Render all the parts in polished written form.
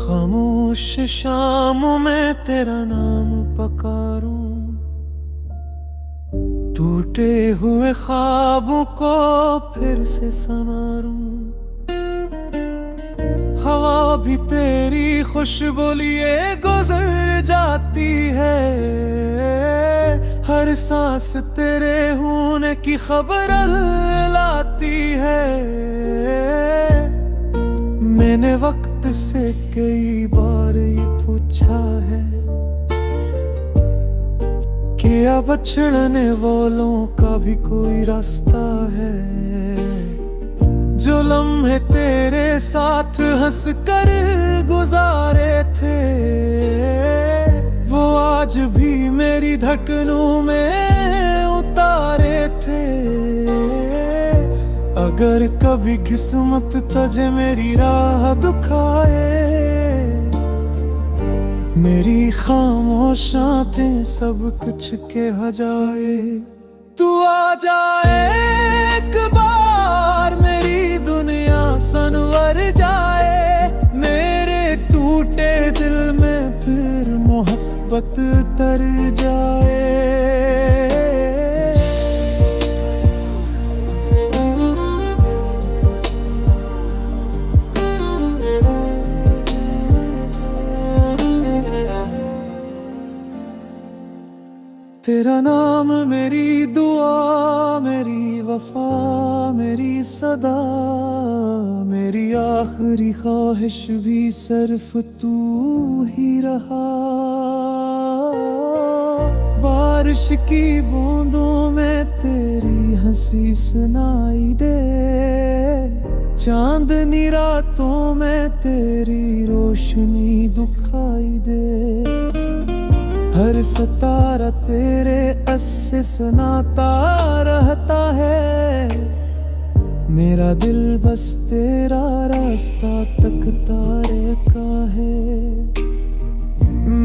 खामोश शामों में तेरा नाम पकारूं, टूटे हुए ख्वाबों को फिर से संवारूं। हवा भी तेरी खुशबू लिए गुजर जाती है, हर सांस तेरे होने की खबर लाती है। मैंने वक्त से कई बार ये पूछा है कि अब छिड़ने वालों का भी कोई रास्ता है। जो लम्हे तेरे साथ हंस कर गुजारे थे, वो आज भी मेरी धड़कनों में उतारे थे। अगर कभी किस्मत तुझे मेरी राह दुखाए, मेरी खामोश आंखें सब कुछ कह जाए। तू आ जाए एक बार, मेरी दुनिया संवर जाए। मेरे टूटे दिल में फिर मोहब्बत तर जाए। तेरा नाम मेरी दुआ, मेरी वफा, मेरी सदा, मेरी आखिरी ख्वाहिश भी सिर्फ तू ही रहा। बारिश की बूंदों में तेरी हंसी सुनाई दे, चांदनी रातों में तेरी रोशनी दिखाई दे। हर सितारा तेरे अस्से सुनाता रहता है, मेरा दिल बस तेरा रास्ता तकता रहता है।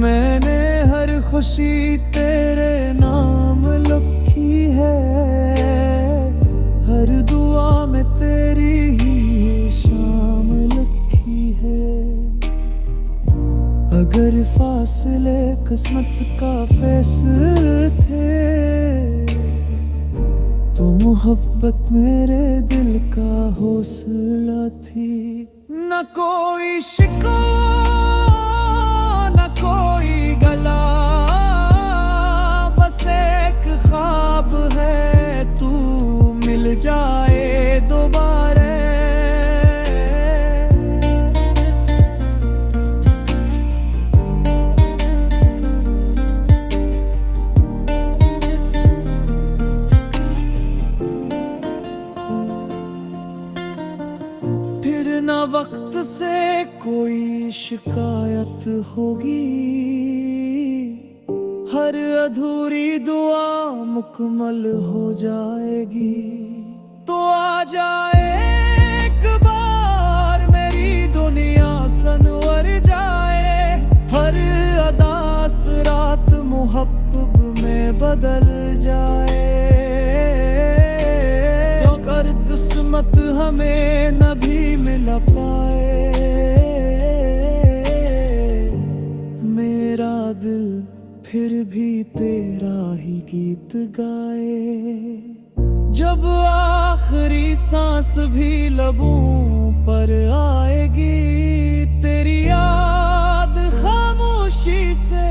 मैंने हर खुशी तेरे नाम लिखी है, हर दुआ में तेरी ही शाम लिखी है। अगर फासले किस्मत का फैसले थे, तो मोहब्बत मेरे दिल का हौसला थी। न कोई शिकवा, न कोई गला, बस एक ख्वाब है तू मिल जाए दोबारा। वक्त से कोई शिकायत होगी, हर अधूरी दुआ मुकम्मल हो जाएगी। तो आ जाए एक बार, मेरी दुनिया संवर जाए। हर अदास रात मोहब्बत में बदल जाए। अगर किस्मत हमें न भी मिल पाए, मेरा दिल फिर भी तेरा ही गीत गाए। जब आखिरी सांस भी लबों पर आएगी, तेरी याद खामोशी से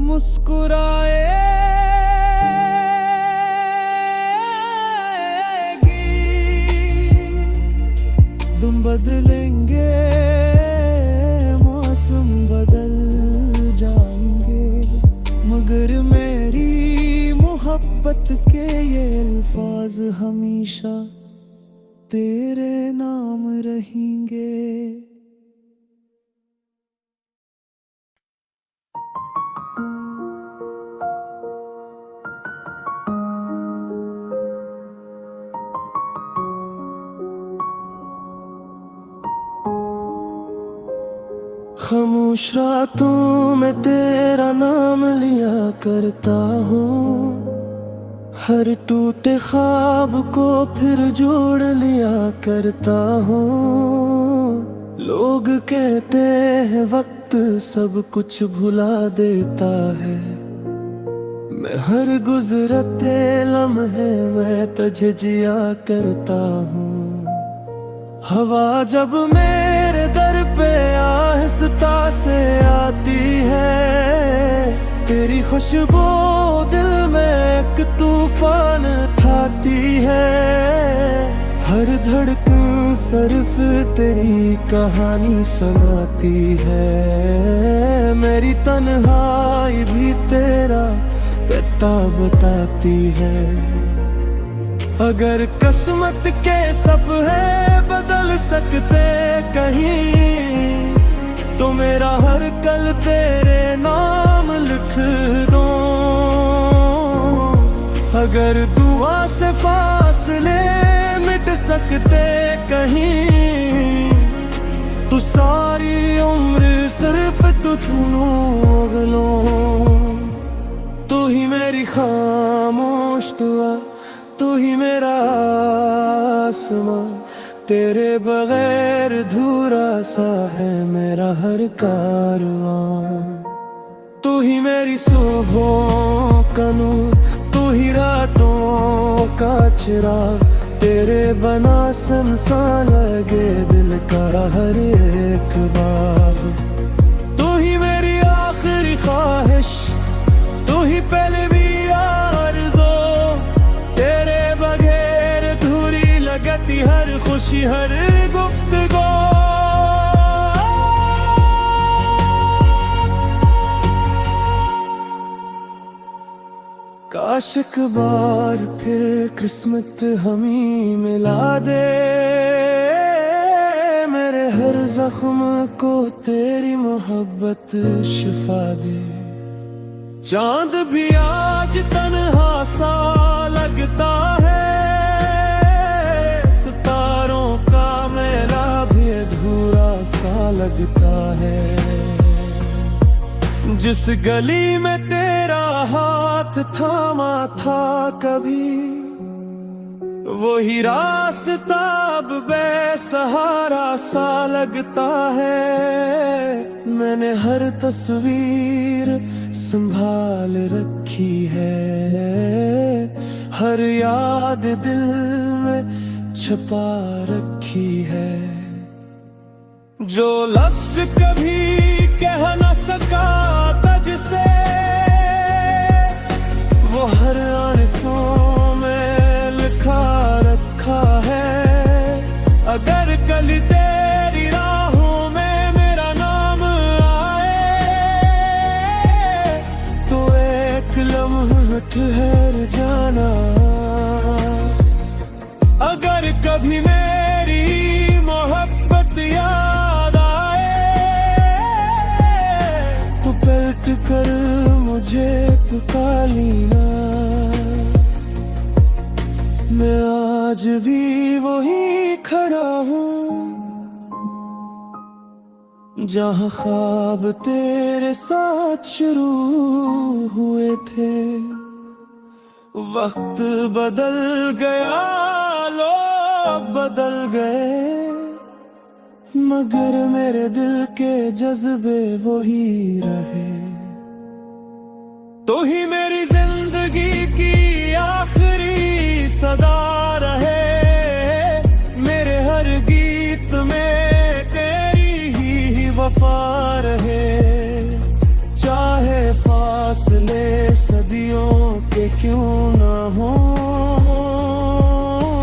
मुस्कुराए। तुम बदलेंगे, मौसम बदल जाएंगे, मगर मेरी मोहब्बत के ये अल्फाज हमेशा तेरे नाम रहेंगे। खामोश रातों में तेरा नाम लिया करता हूँ, हर टूटे ख्वाब को फिर जोड़ लिया करता हूँ। लोग लोग कहते हैं वक्त सब कुछ भुला देता है, मैं हर गुजरते लम्हे में तुझे जिया करता हूँ। हवा जब मेरे दर पे आहिस्ता से आती है, तेरी खुशबू दिल में एक तूफान उठाती है। हर धड़कन सिर्फ तेरी कहानी सुनाती है, मेरी तन्हाई भी तेरा पिता बताती है। अगर किस्मत के सफ़े बदल सकते कहीं, तो मेरा हर कल तेरे नाम लिख दो। अगर दुआ से फासले मिट सकते कहीं, तो सारी उम्र सिर्फ तुझ लो। तू ही मेरी खामोश दुआ, तू ही मेरा आसमां, तेरे बगैर अधूरा सा है मेरा हर कारवां। तू ही मेरी सुबहों का नूर, तू ही रातों का चिराग, तेरे बना सुनसान लगे दिल का हर एक बाग। तू ही मेरी आखिरी ख्वाहिश, तू ही पहले भी आरज़ू, तेरे बगैर अधूरी लगती हर खुशी हर गुफ्तगू। काश एक बार फिर किस्मत हमें मिला दे, मेरे हर जख्म को तेरी मोहब्बत शिफा दे। चांद भी आज तन्हा सा लगता है, सितारों का मेला भी अधूरा सा लगता है। जिस गली में तेरा हाथ थामा था कभी, वही रास्ता अब बेसहारा सा लगता है। मैंने हर तस्वीर संभाल रखी है, हर याद दिल में छुपा रखी है। जो लफ्ज कभी कह न सका तुझसे, वो हर आंसू में लिखा रखा है। अगर कल तेरी राहों में मेरा नाम आए, तो एक लम्हा ठहर जाना। अगर कभी मेरी मोहब्बत याद आए, तो पलट कर मुझे पुकारिना। मैं आज भी वही खड़ा हूँ, जहाँ ख्वाब तेरे साथ शुरू हुए थे। वक्त बदल गया, लोग बदल गए, मगर मेरे दिल के जज्बे वही रहे। तू ही मेरी जिंदगी की आखिरी सदा रहे, मेरे हर गीत में तेरी ही वफा रहे। चाहे फासले सदियों के क्यों ना हो,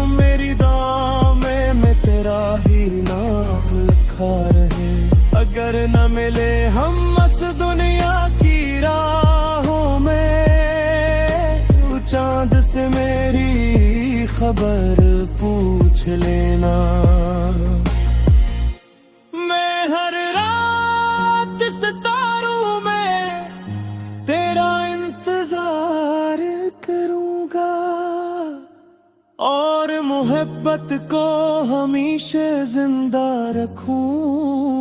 मेरी दामे में तेरा ही नाम लिखा रहे। अगर न मिले हम इस दुनिया की राहों में, चांद से मेरी खबर पूछ लेना। मैं हर रात सितारों में तेरा इंतजार करूंगा, और मोहब्बत को हमेशा जिंदा रखूं।